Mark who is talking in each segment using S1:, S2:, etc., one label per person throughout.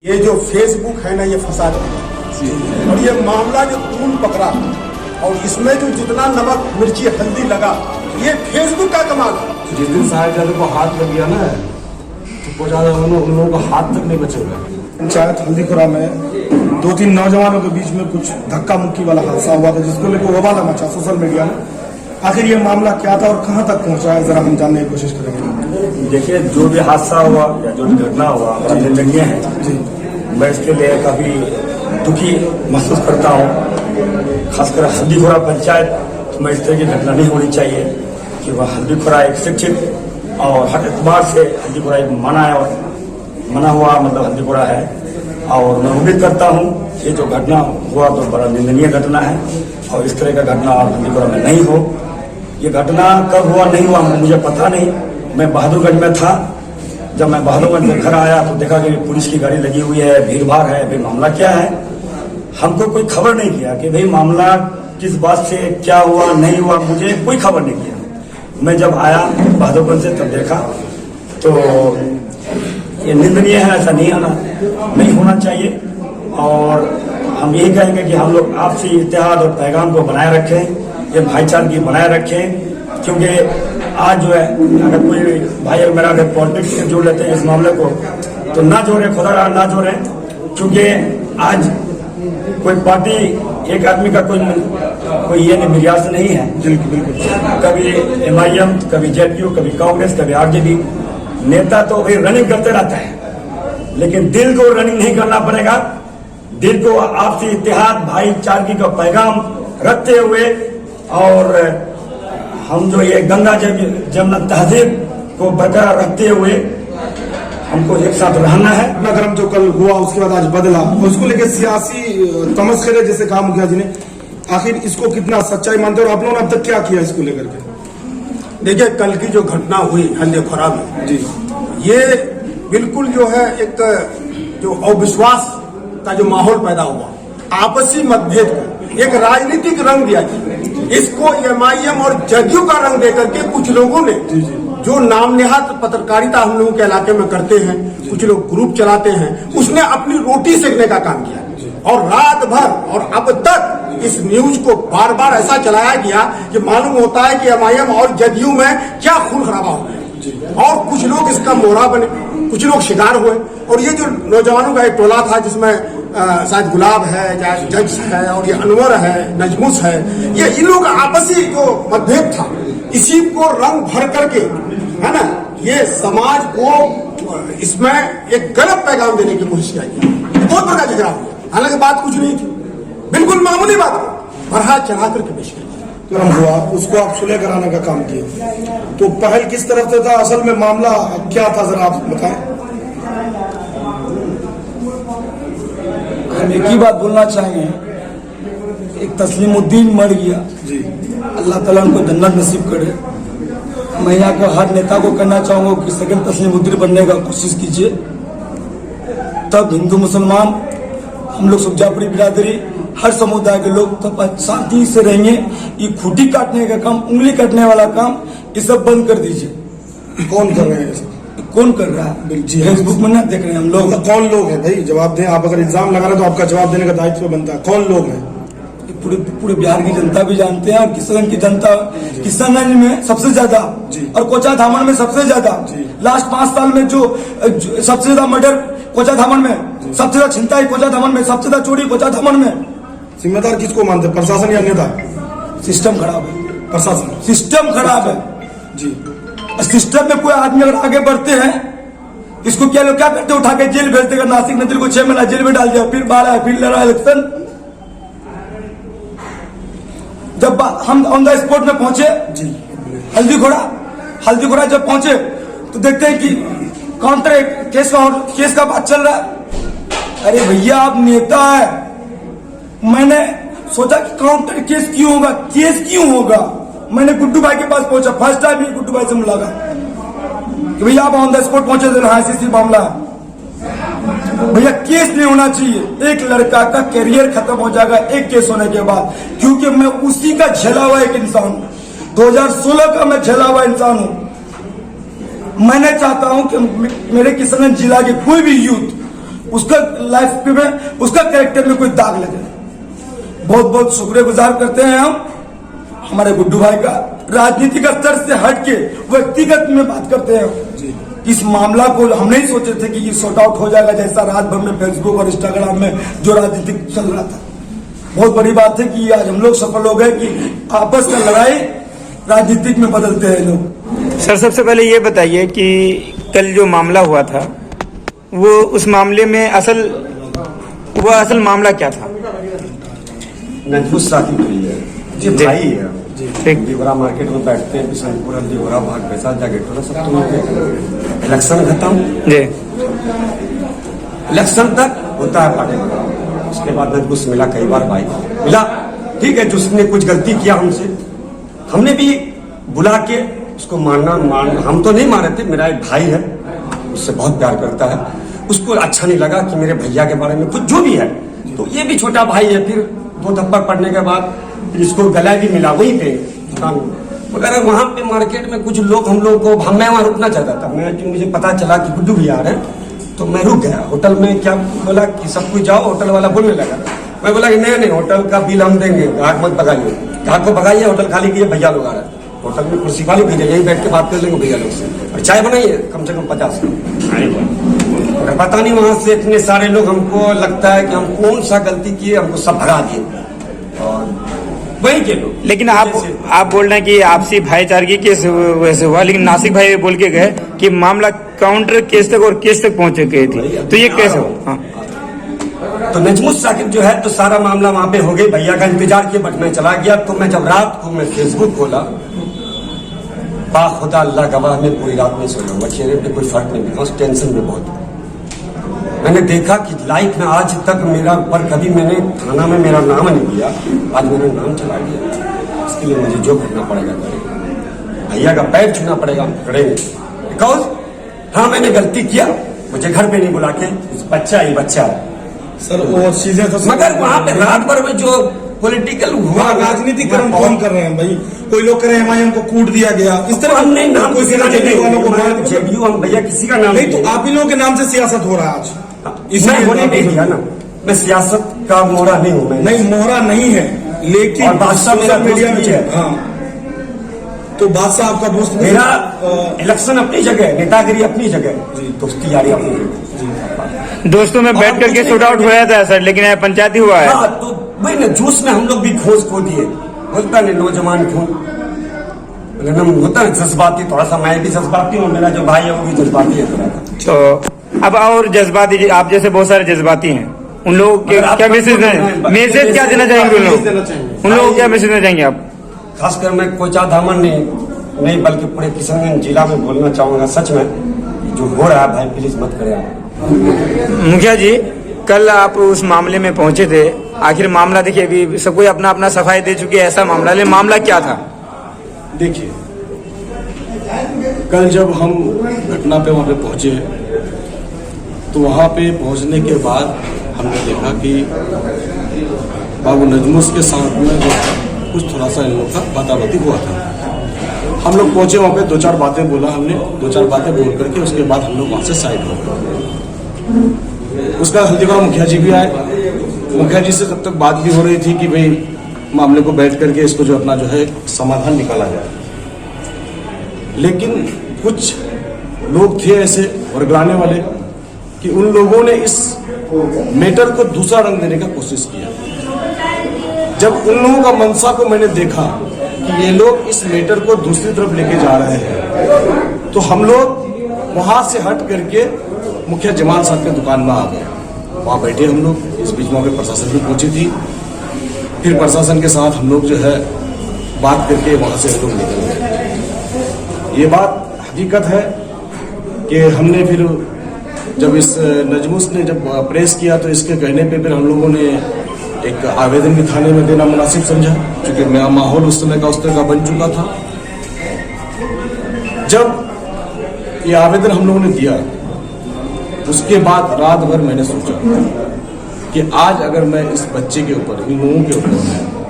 S1: ये जो फेसबुक है ना, ये फसाद है और ये मामला जो तूल पकड़ा और इसमें जो जितना नमक मिर्ची हल्दी लगा, ये फेसबुक का कमाल है।
S2: जिस दिन साहिबजादे को हाथ लग गया ना, तो बहुत ज्यादा उन लोगों का हाथ तक नहीं बचेगा।
S3: पंचायत हल्दीखुरा में 2-3 नौजवानों के बीच में कुछ धक्का मुक्की वाला हादसा हुआ था, जिसको लेकर बवाल मचा सोशल मीडिया में। आखिर ये मामला क्या था और कहां तक पहुंचा है, जरा हम जानने की कोशिश करेंगे।
S4: देखिए, जो भी हादसा हुआ या जो भी घटना हुआ निंदनीय है जी। मैं इसके लिए काफी दुखी महसूस करता हूँ। खासकर हल्दीखुरा पंचायत में इस तरह की घटना नहीं होनी चाहिए कि वह हल्दीखुरा एक शिक्षित और हर एतबार से हल्दीखुरा एक मना हुआ मतलब हल्दीखुरा है। और मैं उम्मीद करता हूँ ये जो घटना हुआ तो बड़ा निंदनीय घटना है और इस तरह का घटना हल्दीखुरा में नहीं हो। ये घटना कब हुआ नहीं हुआ मुझे पता नहीं। मैं बहादुरगंज में था। जब मैं बहादुरगंज में घर आया तो देखा कि पुलिस की गाड़ी लगी हुई है, भीड़ भाड़ है। भाई मामला क्या है, हमको कोई खबर नहीं किया कि भाई मामला किस बात से क्या हुआ नहीं हुआ, मुझे कोई खबर नहीं किया। मैं जब आया बहादुरगंज से तब देखा तो ये निंदनीय है, ऐसा नहीं होना चाहिए। और हम यही कहेंगे कि हम लोग आपसी इत्तेहाद और पैगाम को बनाए रखें, ये भाईचारगी बनाए रखें। क्योंकि आज जो है अगर कोई भाई और मेरा अगर पॉलिटिक्स से जोड़ लेते हैं इस मामले को तो ना जोड़े, खुदा ना जोड़े। क्योंकि आज कोई पार्टी एक आदमी का कोई ये मिजाज नहीं है। कभी MIM, कभी JPU, कभी कांग्रेस, कभी RJD। नेता तो भाई रनिंग करते रहता है, लेकिन दिल को रनिंग नहीं करना पड़ेगा। दिल को आपसी इत्तेहाद भाईचारगी का पैगाम रखते हुए और हम जो ये गंगा जमुना तहजीब को बरकरार रखते हुए हमको एक साथ रहना है।
S3: नगरम जो कल हुआ उसके बाद आज बदला, उसको लेकर सियासी तमस्खरे जैसे कहा मुखिया जी ने, आखिर इसको कितना सच्चाई मानते हैं और आप लोगों ने अब तक क्या किया इसको लेकर के?
S1: देखिए, कल की जो घटना हुई हल्दीखुरा में
S3: जी, ये
S1: बिल्कुल जो है एक जो अविश्वास का जो माहौल पैदा हुआ, आपसी मतभेद को एक राजनीतिक रंग दिया गया। इसको MIM और JDU का रंग देकर के कुछ लोगों ने जो नाम नेहात पत्रकारिता हम लोगों के इलाके में करते हैं, कुछ लोग ग्रुप चलाते हैं, उसने अपनी रोटी सेकने का काम किया। और रात भर और अब तक इस न्यूज को बार बार ऐसा चलाया गया कि मालूम होता है कि MIM और JDU में क्या खून खराबा हो गया। और कुछ लोग इसका मोहरा बने, कुछ लोग शिकार हुए। और ये जो नौजवानों का एक टोला था जिसमें शायद गुलाब है, जज है और ये अनवर है, नजमुस है, ये इन लोग आपसी जो मतभेद था इसी को रंग भर करके, है ना, ये समाज को इसमें एक गलत पैगाम देने की कोशिश किया गया। बहुत बड़ा झगड़ा हुआ, हालांकि बात कुछ नहीं थी, बिल्कुल मामूली बात बढ़ा चढ़ा करके पेश किया
S3: हुआ। उसको आप सुलह कराने का काम किए, तो पहल किस तरफ से था, असल में मामला क्या था, जरा आप बताएं।
S5: हम एक ही बात बोलना चाहेंगे, एक तस्लीमुद्दीन मर गया जी, अल्लाह ताला उनको जन्नत नसीब करे। मैं यहाँ के हर नेता को कहना चाहूंगा कि सेकंड तस्लीमुद्दीन बनने का कोशिश कीजिए, तब हिंदू मुसलमान हम लोग सुखजापुरी बिरादरी हर समुदाय के लोग तब शांति से रहेंगे। ये खूंटी काटने का काम, उंगली काटने वाला काम, ये सब बंद कर दीजिए।
S3: कौन कर रहे हैं,
S5: कौन कर रहा है? फेसबुक में ना देख रहे हैं हम लोग।
S3: कौन लोग हैं भाई, जवाब दें। आप अगर इल्जाम लगा रहे हैं तो आपका जवाब देने का दायित्व बनता है। कौन लोग हैं?
S5: पूरे बिहार की जनता भी जानते हैं और किशनगंज की जनता, किशनगंज में सबसे ज्यादा और कोचा धामन में सबसे ज्यादा। लास्ट 5 साल में जो सबसे ज्यादा मर्डर कोचा धामन में, सबसे ज्यादा छिनताई कोचा धामन में, सबसे ज्यादा चोरी कोचा धामन में।
S3: जिम्मेदार किसको मानते, प्रशासन या नेता?
S5: सिस्टम खराब है,
S3: प्रशासन
S5: सिस्टम खराब है
S3: जी।
S5: सिस्टम में कोई आदमी अगर आगे बढ़ते हैं, इसको क्या लोग क्या करते, उठा के जेल भेजते हैं। नासिक नदी को 6 महीना जेल में डाल दिया, फिर बाहर आया, फिर लड़ा इलेक्शन। जब हम ऑन द स्पॉट में पहुंचे जी हल्दीखुरा जब पहुंचे तो देखते हैं कि काउंटर केस का बात चल रहा है। अरे भैया, आप नेता है। मैंने सोचा कि काउंटर केस क्यों होगा। मैंने गुड्डू भाई के पास पहुंचा, फर्स्ट टाइम ही गुड्डू भाई से मुलाका कि भैया आप ऑन द स्पॉट पहुंचे थे, हाँ ऐसी मामला है भैया, केस नहीं होना चाहिए। एक लड़का का करियर खत्म हो जाएगा एक केस होने के बाद, क्योंकि मैं उसी का झेला हुआ एक इंसान हूं। 2016 का मैं झेला हुआ इंसान हूं। मैंने चाहता हूं कि मेरे किशनगंज जिला के कोई भी यूथ उसका लाइफ पे में, उसका कैरेक्टर में कोई दाग लगे। बहुत बहुत शुक्रगुजार करते हैं हम हमारे गुड्डू भाई का। राजनीतिक स्तर से हट के व्यक्तिगत में बात करते हैं। इस मामला को हम नहीं सोचे थे कि ये सॉर्ट आउट हो जाएगा, जैसा रात भर में फेसबुक और इंस्टाग्राम में जो राजनीतिक चल रहा था। बहुत बड़ी बात है कि आज हम लोग सफल हो गए कि आपस में लड़ाई राजनीतिक में बदलते हैं लोग।
S6: सर, सबसे पहले ये बताइए कि कल जो मामला हुआ था वो उस मामले में असल मामला क्या था?
S2: नजमुस साकिब हुई है जी,
S6: जी।
S2: भाई है
S6: ठीक।
S2: दिगोरा मार्केट में बैठते हैं, बिशनपुरा दिगोरा भाग पैसा जागेटोरा सब तो इलेक्शन खत्म,
S6: जी।
S2: इलेक्शन तक होता है पार्टी में। उसके बाद नजमुस मिला, कई बार भाई मिला, ठीक है, जिसने कुछ गलती किया हमसे, हमने भी बुला के उसको हम तो नहीं मारे थे, मेरा एक भाई है उससे बहुत प्यार करता है, उसको अच्छा नहीं लगा कि मेरे भैया के बारे में कुछ जो भी है, तो ये भी छोटा भाई है। फिर 2 थप्पड़ पड़ने के बाद इसको गला भी मिला वहीं पे दुकान वगैरह, वहां पे मार्केट में कुछ लोग हम लोग को, मैं वहां रुकना चाहता था, मुझे पता चला कि गुड्डू भी आ रहे हैं, तो मैं रुक गया। होटल में क्या बोला कि सब कुछ जाओ, होटल वाला बोलने लगा, मैं बोला कि नहीं होटल का बिल हम देंगे, ग्राहक मत भगाइए, ग्राहक को भगाइए, होटल खाली कीजिए, भैया लोग आ रहे हैं, होटल में कुर्सी खाली कीजिए, यहीं बैठ के बात कर लेंगे भैया लोग से, और चाय बनाइए कम से कम 50 का। पता नहीं वहां से इतने सारे लोग, हमको लगता है कि हम कौन सा गलती किए, हमको सब भगा दिए और वही के लोग।
S6: लेकिन आप बोल रहे हैं कि आपसी भाईचारे की केस वैसे हुआ, लेकिन नासिक भाई बोल के गए कि मामला काउंटर केस तक और केस तक पहुंच गई थी, तो ये कैसे हो? हाँ।
S2: तो नजमुस साकिब जो है, तो सारा मामला वहां पे हो गई, भैया का इंतजार किया, बट मैं चला गया। तो मैं जब रात को मैं फेसबुक खोला, खुदा अल्लाह गवाह में पूरी रात में सोया हुआ, चेहरे पे कोई फर्क नहीं, बिकॉज टेंशन में बहुत। मैंने देखा कि लाइफ में आज तक मेरा पर कभी मैंने थाना में मेरा नाम नहीं लिया, आज मैंने नाम चला दिया। इसके लिए मुझे जो करना पड़ेगा करेंगे, भैया का पैर छूना पड़ेगा करेंगे, बिकॉज हाँ मैंने गलती किया, मुझे घर पे नहीं बुला के, बच्चा ही बच्चा है
S3: सर, और चीजें तो
S2: मगर वहां पे रात भर में जो पॉलिटिकल हुआ,
S3: राजनीतिकरण कौन कर रहे हैं भाई? कोई लोग कर रहे हैं एमआईएम को कूट दिया गया, इस तरह
S2: हमने नाम
S3: कोई जेडीयू वालों को मार
S2: जेडीयू, हम भैया किसी का नाम
S3: नहीं, तो आप ही लोगों के नाम से सियासत हो रहा है आज।
S2: इसमें होने नहीं दिया ना, मैं सियासत का मोहरा नहीं हूं, मैं
S3: नहीं मोहरा नहीं है, लेकिन
S2: और बादशाह मेरा
S3: सोशल मीडिया में
S2: दोस्त
S3: है। हाँ, तो बादशाह आपका दोस्त भी
S2: मेरा इलेक्शन अपनी जगह, नेतागिरी अपनी जगह, दोस्ती यारी अपनी जगह।
S6: दोस्तों में बैठ करके शूट आउट हुआ था सर, लेकिन पंचायती हुआ है।
S2: हाँ, तो वही ना, जूस में हम लोग भी खोज खो दिए, बोलता नहीं नौजवान खून, होता है जज्बाती, थोड़ा सा मैं भी जज्बाती हूँ, मेरा जो भाई है वो भी जज्बाती है थोड़ा।
S6: तो अब और जज्बाती, आप जैसे बहुत सारे जज्बाती हैं, उन लोगों के क्या मैसेज क्या देना चाहेंगे? उन लोगों को क्या मैसेज देना चाहेंगे आप?
S2: खासकर मैं कोचा धामन नहीं बल्कि पूरे किशनगंज जिला में बोलना चाहूंगा, सच में जो हो रहा है भाई प्लीज मत करें आप।
S6: मुखिया जी, कल आप उस मामले में पहुंचे थे, आखिर मामला देखिए, अभी सब कोई अपना अपना सफाई दे चुके हैं, ऐसा मामला, लेकिन मामला क्या था?
S7: देखिए, कल जब हम घटना पे वहाँ पे पहुंचे, तो वहाँ पे पहुंचने के बाद हमने देखा कि बाबू नजमुस के साथ में जो कुछ थोड़ा सा इन लोग का बाताबाती हुआ था। हम लोग पहुंचे वहाँ पे, 2-4 बातें बोला हमने, 2-4 बातें बोल करके उसके बाद हम लोग वहाँ से साइड हो गए। उसका हल्दीगोड़ा मुखिया जी भी आए, मुखिया जी से तब तक बात भी हो रही थी कि भाई मामले को बैठ करके इसको जो अपना जो है समाधान निकाला जाए। लेकिन कुछ लोग थे ऐसे वर्गलाने वाले कि उन लोगों ने इस मैटर को दूसरा रंग देने का कोशिश किया। जब उन लोगों का मंशा को मैंने देखा कि ये लोग इस मैटर को दूसरी तरफ लेके जा रहे हैं, तो हम लोग वहां से हट करके मुखिया जमाल साहब के दुकान में आ गए। वहां बैठे हम लोग, इस बीच में प्रशासन भी पहुंची थी। फिर प्रशासन के साथ हम लोग जो है बात करके वहां से हम लोग निकल गए। ये बात हकीकत है कि हमने फिर जब इस नजमुस ने जब प्रेस किया, तो इसके कहने पे फिर हम लोगों ने एक आवेदन भी थाने में देना मुनासिब समझा, क्योंकि मेरा माहौल उस समय का उस तरह का बन चुका था। जब ये आवेदन हम लोगों ने दिया, उसके बाद रात भर मैंने सोचा कि आज अगर मैं इस बच्चे के ऊपर, इन लोगों के ऊपर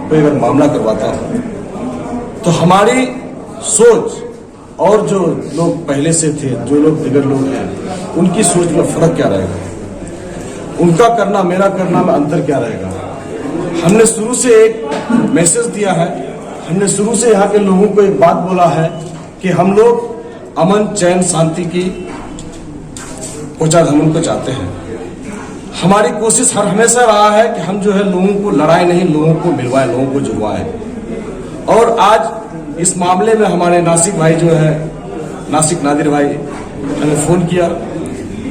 S7: कोई अगर मामला करवाता हूं, तो हमारी सोच और जो लोग पहले से थे, जो लोग दिगर लोग हैं, उनकी सोच में फर्क क्या रहेगा। उनका करना मेरा करना में अंतर क्या रहेगा। हमने शुरू से एक मैसेज दिया है, हमने शुरू से यहाँ के लोगों को एक बात बोला है कि हम लोग अमन चैन शांति की प्रचार हम को चाहते हैं। हमारी कोशिश हर हमेशा रहा है कि हम जो है लोगों को लड़ाए नहीं, लोगों को मिलवाए, लोगों को जुड़वाए। और आज इस मामले में हमारे नासिक भाई जो है, नासिक नादिर भाई, हमें फोन किया।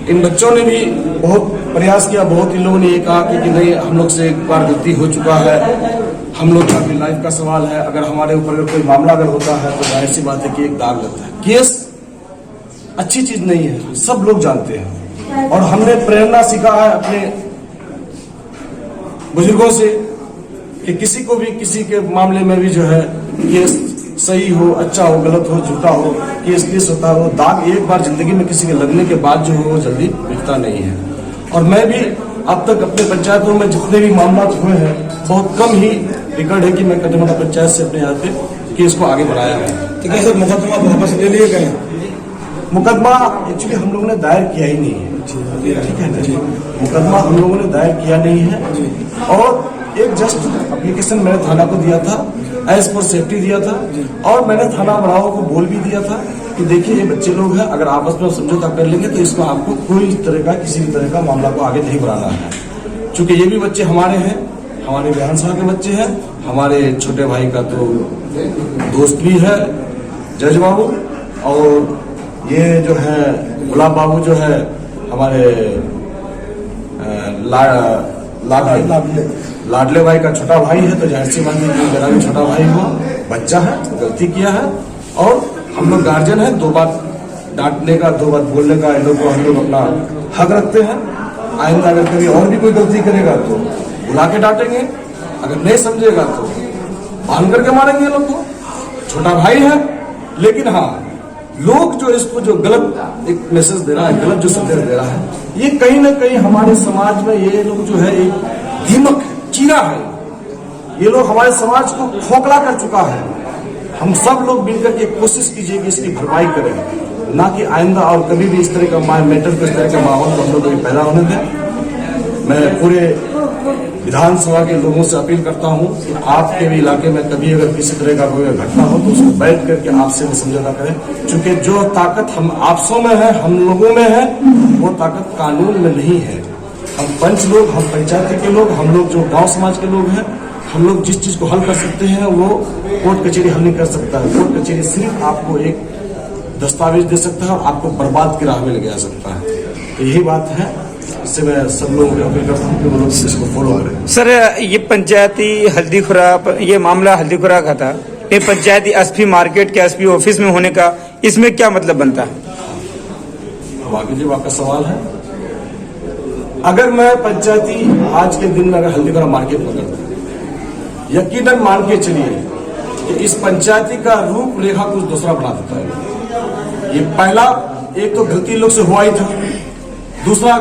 S7: इन बच्चों ने भी बहुत प्रयास किया, बहुत इन लोगों ने ये कहा कि नहीं, हम लोग से एक बार गलती हो चुका है, हम लोग का भी लाइफ का सवाल है, अगर हमारे ऊपर अगर कोई मामला अगर होता है तो जाहिर सी बात है कि एक दाग लगता है। केस अच्छी चीज नहीं है, सब लोग जानते हैं। और हमने प्रेरणा सीखा है अपने बुजुर्गों से कि किसी को भी किसी के मामले में भी जो है केस सही हो, अच्छा हो, गलत हो, झूठा हो, केस होता है, वो दाग एक बार जिंदगी में किसी के लगने के बाद जो है वो जल्दी मिटता नहीं है। और मैं भी अब तक अपने पंचायतों में जितने भी मामला हुए हैं, बहुत कम ही रिकॉर्ड है कि मैं कदमता पंचायत से अपने यहाँ पे केस को आगे बढ़ाया है।
S3: तो कैसे मुकदमा वापस ले लिए गए?
S7: मुकदमा एक्चुअली हम लोगों ने दायर किया ही नहीं है, ठीक है ना। मुकदमा हम लोगों ने दायर किया नहीं है और एक जस्ट एप्लीकेशन मैंने थाना को दिया था, एज पर सेफ्टी दिया था। और मैंने थाना बढ़ाओ को बोल भी दिया था कि देखिए ये बच्चे लोग हैं, अगर आपस में समझौता कर लेंगे तो इसको आपको कोई तरह का किसी भी तरह का मामला को आगे नहीं बढ़ाना है। चूंकि ये भी बच्चे हमारे हैं, हमारे विधानसभा के बच्चे हैं, हमारे छोटे भाई का तो दोस्त भी है जज बाबू, और ये जो है गुलाब बाबू जो है हमारे लाडले भाई का छोटा भाई है। तो जाहिर सी बात है कि मेरा भी छोटा भाई हो, बच्चा है, गलती किया है। और हम लोग गार्जियन है, 2 बात डांटने का, 2 बात बोलने का इन लोग को हम लोग अपना हक रखते हैं। आइंदा अगर कभी और भी कोई गलती करेगा तो बुला के डांटेंगे, अगर नहीं समझेगा तो बांध करके मारेंगे ये लोग को। छोटा भाई है, लेकिन हाँ, लोग जो इसको जो गलत एक मैसेज दे रहा है, गलत जो संदेश दे रहा है, ये कहीं ना कहीं हमारे समाज में ये लोग जो है एक दीमक है, चीरा है। ये लोग हमारे समाज को खोखला कर चुका है। हम सब लोग मिलकर के कोशिश कीजिए कि इसकी भरपाई करें, ना कि आइंदा और कभी भी इस तरह का मैटर को, इस तरह का माहौल को हम लोग कभी पैदा होने दें। मैं पूरे विधानसभा के लोगों से अपील करता हूं कि आपके भी इलाके में कभी अगर किसी तरह का कोई घटना हो तो उसको बैठ करके आपसे भी समझौता करें। क्योंकि जो ताकत हम आपसों में है, हम लोगों में है, वो ताकत कानून में नहीं है। हम पंच लोग, हम पंचायती के लोग, हम लोग जो गांव समाज के लोग हैं, हम लोग जिस चीज को हल कर सकते हैं वो कोर्ट कचहरी हल नहीं कर सकता है। कोर्ट कचहरी सिर्फ आपको एक दस्तावेज दे सकता है और आपको बर्बाद की राह में ले जा सकता है। तो यही बात है, इससे मैं सब लोगों को अपील करता हूँ कि वो लोग इसको फॉलो करें।
S6: सर, ये पंचायती हल्दी खुराक, ये मामला हल्दी खुराक का था, ये पंचायती एसपी मार्केट के एसपी ऑफिस में होने का इसमें क्या मतलब बनता है?
S7: बाकी जो आपका सवाल है, अगर मैं पंचायती आज के दिन में अगर हल्दी खुराक मार्केट में करता, यकीनन मान के चलिए कि इस पंचायती का रूपरेखा कुछ दूसरा बना देता है। ये पहला एक तो गलती लोग से हुआ ही था, दूसरा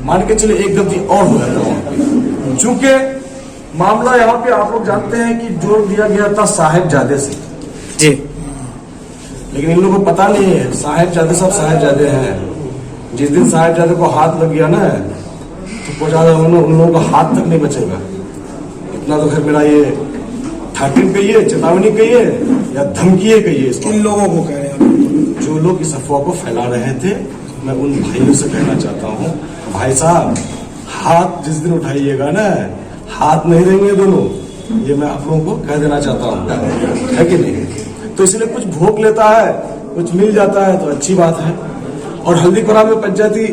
S7: मान के चलिए एक गलती और हो जाता वहां पे। चूंकि मामला यहाँ पे आप लोग जानते हैं कि जोड़ दिया गया था साहेबजादे से
S6: जी,
S7: लेकिन इन लोगों को पता नहीं है साहेबजादे सब साहेबजादे हैं। जिस दिन साहेबजादे को हाथ लग गया ना तो कुछ ज्यादा उन लोगों का हाथ तक नहीं बचेगा। इतना तो खैर मेरा ये 13 कहिए, चेतावनी कहिए या धमकी कहिए,
S3: इन लोगों को कह रहे हैं
S7: जो लोग इस अफवाह को फैला रहे थे, मैं उन भाइयों से कहना चाहता हूँ, भाई साहब हाथ जिस दिन उठाइएगा ना, हाथ नहीं देंगे दोनों, ये मैं आप लोगों को कह देना चाहता हूँ, है कि नहीं। तो इसलिए कुछ भोग लेता है, कुछ मिल जाता है तो अच्छी बात है। और हल्दी खुराक में पंचायती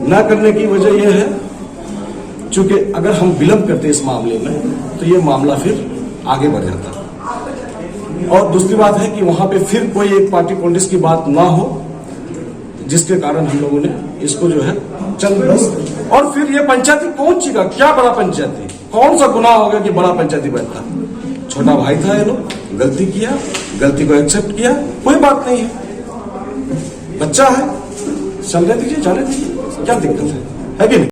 S7: न करने की वजह यह है चूंकि अगर हम विलंब करते इस मामले में तो ये मामला फिर आगे बढ़ जाता। और दूसरी बात है कि वहां पे फिर कोई एक पार्टी पॉलिटिक्स की बात ना हो, जिसके कारण हम लोगों ने इसको जो है चंद बस। और फिर ये पंचायती कौन चीज का क्या बड़ा पंचायती, कौन सा गुनाह हो गया कि बड़ा पंचायती बैठता? छोटा भाई था, ये लोग गलती किया, गलती को एक्सेप्ट किया, कोई बात नहीं है, बच्चा है, समझने दीजिए, जाने दीजिए, क्या दिक्कत है कि नहीं।